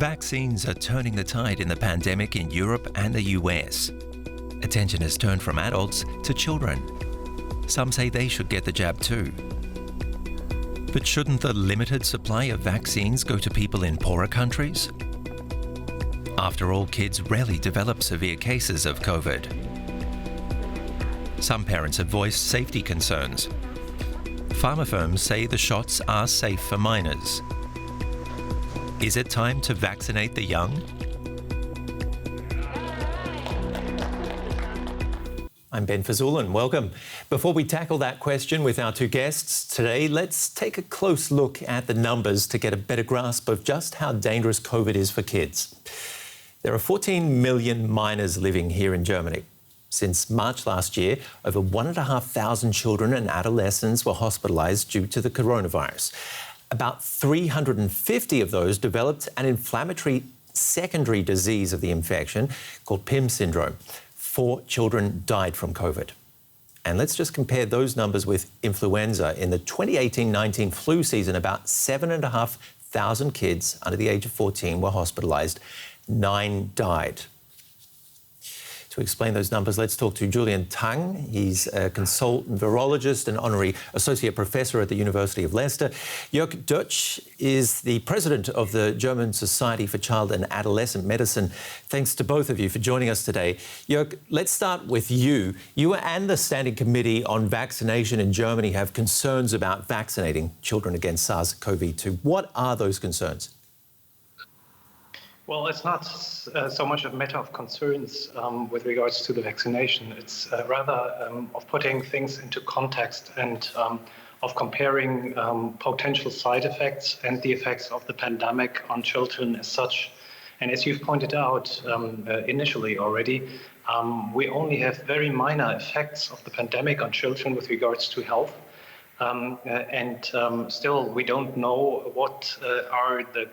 Vaccines are turning the tide in the pandemic in Europe and the US. Attention has turned from adults to children. Some say they should get the jab too. But shouldn't the limited supply of vaccines go to people in poorer countries? After all, kids rarely develop severe cases of COVID. Some parents have voiced safety concerns. Pharma firms say the shots are safe for minors. Is it time to vaccinate the young? I'm Ben Fazoulan. Welcome. Before we tackle that question with our two guests today, let's take a close look at the numbers to get a better grasp of just how dangerous COVID is for kids. There are 14 million minors living here in Germany. Since March last year, over 1,500 children and adolescents were hospitalised due to the coronavirus. About 350 of those developed an inflammatory secondary disease of the infection called PIM syndrome. 4 children died from COVID. And let's just compare those numbers with influenza. In the 2018-19 flu season, about 7,500 kids under the age of 14 were hospitalised. 9 died. To explain those numbers, let's talk to Julian. He's a consultant virologist and honorary associate professor at the University of Leicester. Jörg Dutch is the president of the German Society for Child and Adolescent Medicine. Thanks to both of you for joining us today. Jörg, let's start with you. You and the Standing Committee on Vaccination in Germany have concerns about vaccinating children against SARS-CoV-2. What are those concerns? Well, it's not so much a matter of concerns with regards to the vaccination. It's rather of putting things into context and of comparing potential side effects and the effects of the pandemic on children as such. And as you've pointed out initially already, we only have very minor effects of the pandemic on children with regards to health. Still, we don't know what are the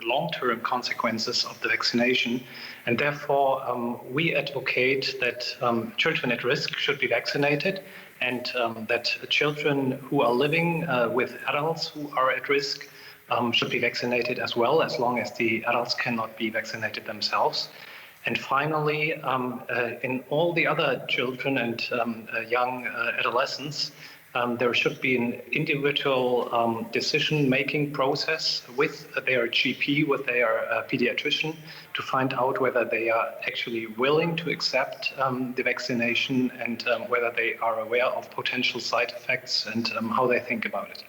long-term consequences of the vaccination. And therefore, we advocate that children at risk should be vaccinated and that children who are living with adults who are at risk should be vaccinated as well, as long as the adults cannot be vaccinated themselves. And finally, in all the other children and young adolescents, there should be an individual decision-making process with their GP, with their pediatrician, to find out whether they are actually willing to accept the vaccination and whether they are aware of potential side effects and how they think about it.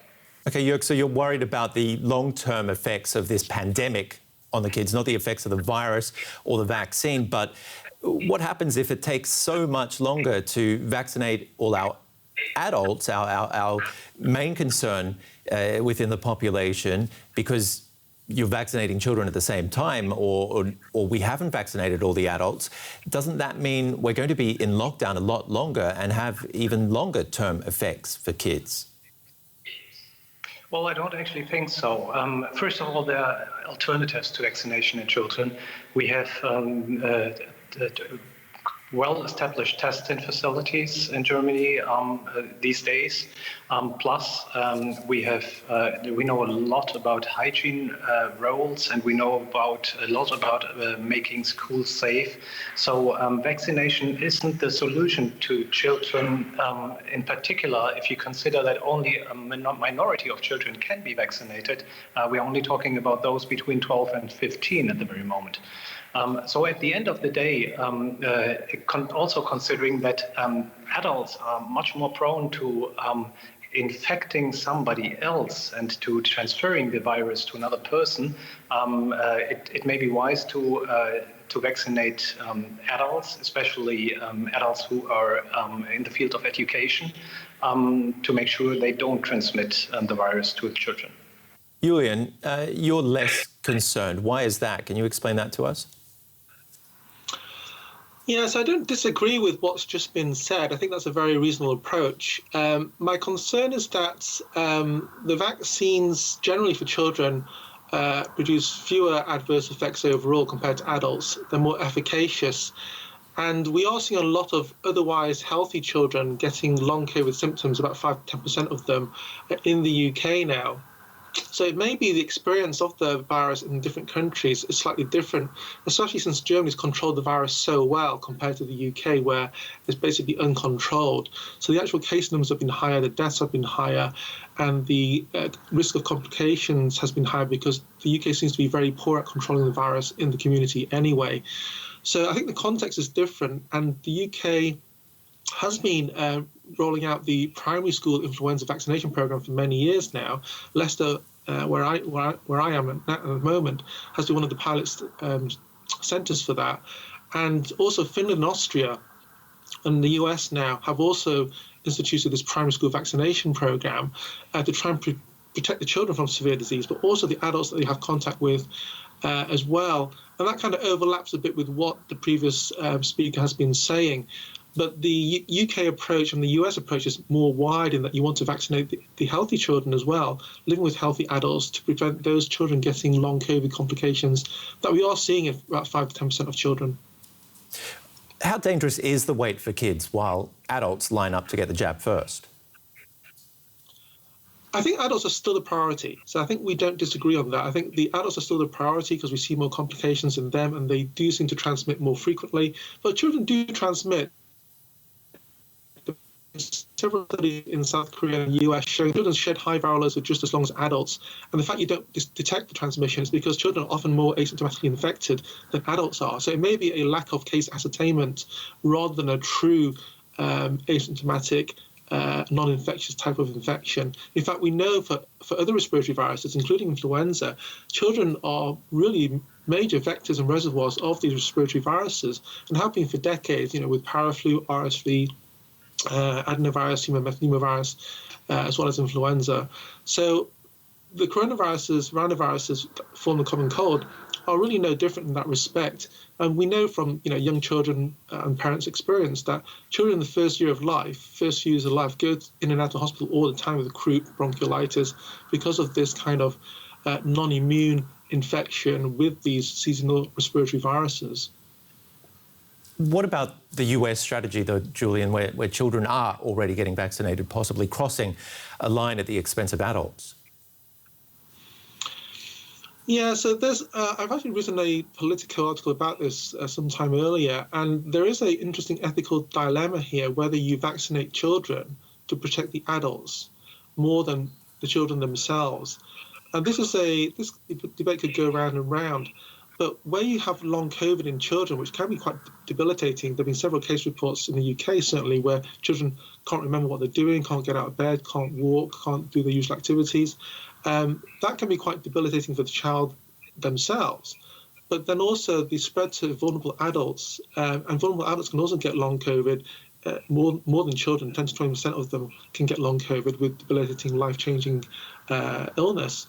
OK, Jörg, so you're worried about the long-term effects of this pandemic on the kids, not the effects of the virus or the vaccine, but what happens if it takes so much longer to vaccinate all our adults, our main concern within the population, because you're vaccinating children at the same time, or we haven't vaccinated all the adults? Doesn't that mean we're going to be in lockdown a lot longer and have even longer term effects for kids? Well, I don't actually think so. First of all, there are alternatives to vaccination in children. We have well-established testing facilities in Germany these days. Plus, we know a lot about hygiene roles, and we know a lot about making schools safe. So vaccination isn't the solution to children, in particular, if you consider that only a minority of children can be vaccinated. We're only talking about those between 12 and 15 at the very moment. So at the end of the day, also considering that adults are much more prone to infecting somebody else and to transferring the virus to another person, it may be wise to vaccinate adults, especially adults who are in the field of education, to make sure they don't transmit the virus to the children. Julian, you're less concerned. Why is that? Can you explain that to us? Yes, I don't disagree with what's just been said. I think that's a very reasonable approach. My concern is that the vaccines, generally for children, produce fewer adverse effects overall compared to adults. They're more efficacious. And we are seeing a lot of otherwise healthy children getting long COVID symptoms, about 5 to 10% of them in the UK now. So it may be the experience of the virus in different countries is slightly different, especially since Germany's controlled the virus so well compared to the UK, where it's basically uncontrolled. So the actual case numbers have been higher, the deaths have been higher, and the risk of complications has been higher because the UK seems to be very poor at controlling the virus in the community anyway. So I think the context is different, and the UK has been rolling out the primary school influenza vaccination program for many years now. Leicester, where I am at the moment, has been one of the pilot centres for that. And also Finland and Austria and the US now have also instituted this primary school vaccination program to try and protect the children from severe disease, but also the adults that they have contact with as well. And that kind of overlaps a bit with what the previous speaker has been saying. But the UK approach and the US approach is more wide in that you want to vaccinate the healthy children as well, living with healthy adults to prevent those children getting long COVID complications that we are seeing in about 5 to 10% of children. How dangerous is the wait for kids while adults line up to get the jab first? I think adults are still the priority. So I think we don't disagree on that. I think the adults are still the priority because we see more complications in them and they do seem to transmit more frequently. But children do transmit. Several studies in South Korea and the US showing children shed high viral loads for just as long as adults. And the fact you don't detect the transmission is because children are often more asymptomatically infected than adults are. So it may be a lack of case ascertainment rather than a true asymptomatic non-infectious type of infection. In fact, we know for other respiratory viruses, including influenza, children are really major vectors and reservoirs of these respiratory viruses and have been for decades, with paraflu, RSV, adenovirus, pneumovirus, as well as influenza. So the rhinoviruses that form the common cold are really no different in that respect. And we know from young children and parents' experience that children in the first year of life, go in and out of hospital all the time with croup, bronchiolitis, because of this kind of non-immune infection with these seasonal respiratory viruses. What about the US strategy, though, Julian, where children are already getting vaccinated, possibly crossing a line at the expense of adults? Yeah, so I've actually written a Politico article about this some time earlier, and there is an interesting ethical dilemma here, whether you vaccinate children to protect the adults more than the children themselves. And this debate could go round and round. But where you have long COVID in children, which can be quite debilitating, there have been several case reports in the UK, certainly, where children can't remember what they're doing, can't get out of bed, can't walk, can't do their usual activities. That can be quite debilitating for the child themselves. But then also the spread to vulnerable adults, and vulnerable adults can also get long COVID. More than children, 10 to 20% of them can get long COVID with debilitating, life-changing illness.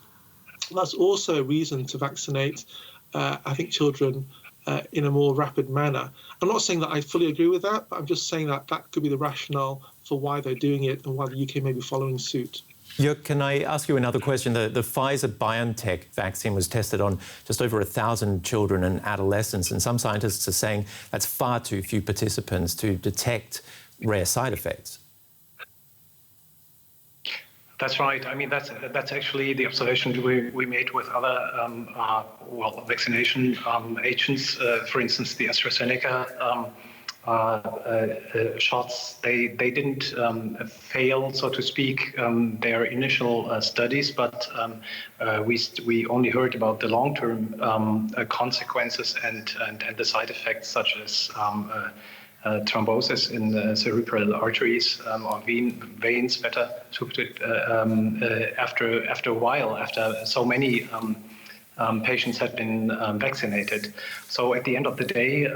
That's also a reason to vaccinate I think children in a more rapid manner. I'm not saying that I fully agree with that, but I'm just saying that that could be the rationale for why they're doing it and why the UK may be following suit. Jörg, can I ask you another question? The Pfizer-BioNTech vaccine was tested on just over 1,000 children and adolescents, and some scientists are saying that's far too few participants to detect rare side effects. That's right. I mean, that's actually the observation we made with other vaccination agents. For instance, the AstraZeneca shots. They didn't fail, so to speak, their initial studies, but we only heard about the long-term consequences and the side effects, such as thrombosis in the cerebral arteries or veins, better to put it, after a while, after so many patients had been vaccinated. So at the end of the day,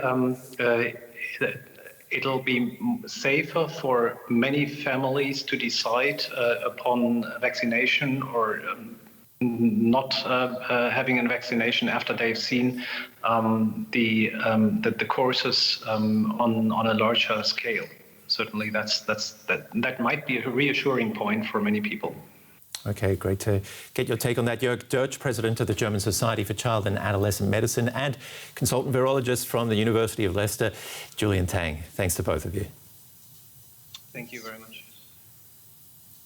it'll be safer for many families to decide upon vaccination or not having a vaccination after they've seen the courses on a larger scale. Certainly, that might be a reassuring point for many people. Okay, great to get your take on that. Jörg Dirch, President of the German Society for Child and Adolescent Medicine and consultant virologist from the University of Leicester. Julian Tang, thanks to both of you. Thank you very much.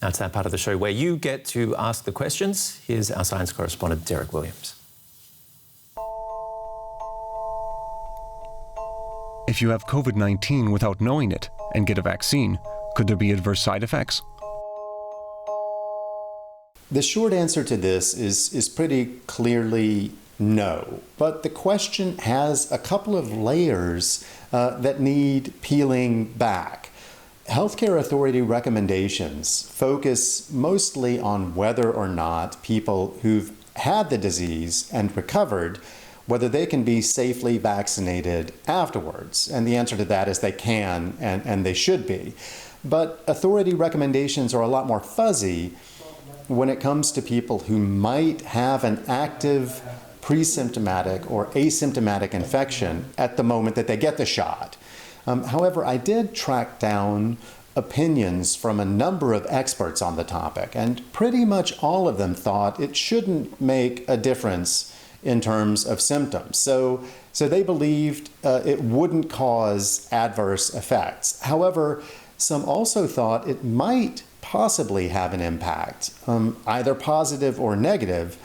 Now it's that part of the show where you get to ask the questions. Here's our science correspondent, Derek Williams. If you have COVID-19 without knowing it and get a vaccine, could there be adverse side effects? The short answer to this is pretty clearly no. But the question has a couple of layers that need peeling back. Healthcare authority recommendations focus mostly on whether or not people who've had the disease and recovered, whether they can be safely vaccinated afterwards. And the answer to that is they can and they should be. But authority recommendations are a lot more fuzzy when it comes to people who might have an active pre-symptomatic or asymptomatic infection at the moment that they get the shot. However, I did track down opinions from a number of experts on the topic, and pretty much all of them thought it shouldn't make a difference in terms of symptoms. So they believed it wouldn't cause adverse effects. However, some also thought it might possibly have an impact, either positive or negative,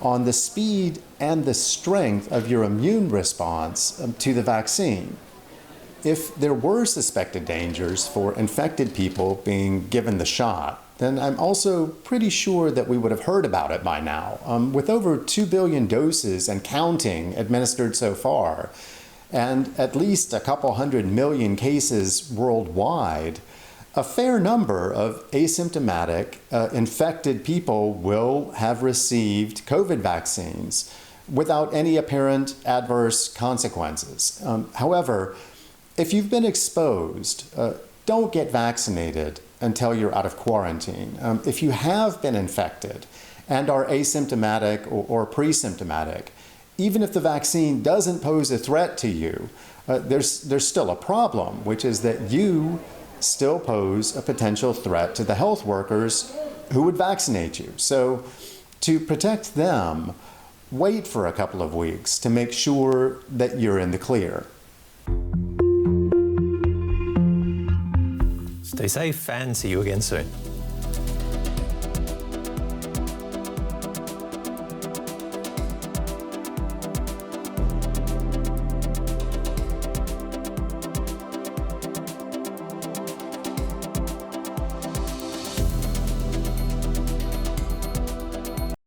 on the speed and the strength of your immune response to the vaccine. If there were suspected dangers for infected people being given the shot, then I'm also pretty sure that we would have heard about it by now. With over 2 billion doses and counting administered so far, and at least a couple 100 million cases worldwide, a fair number of asymptomatic infected people will have received COVID vaccines without any apparent adverse consequences. However, if you've been exposed, don't get vaccinated until you're out of quarantine. If you have been infected and are asymptomatic or pre-symptomatic, even if the vaccine doesn't pose a threat to you, there's still a problem, which is that you still pose a potential threat to the health workers who would vaccinate you. So to protect them, wait for a couple of weeks to make sure that you're in the clear. Stay safe and see you again soon.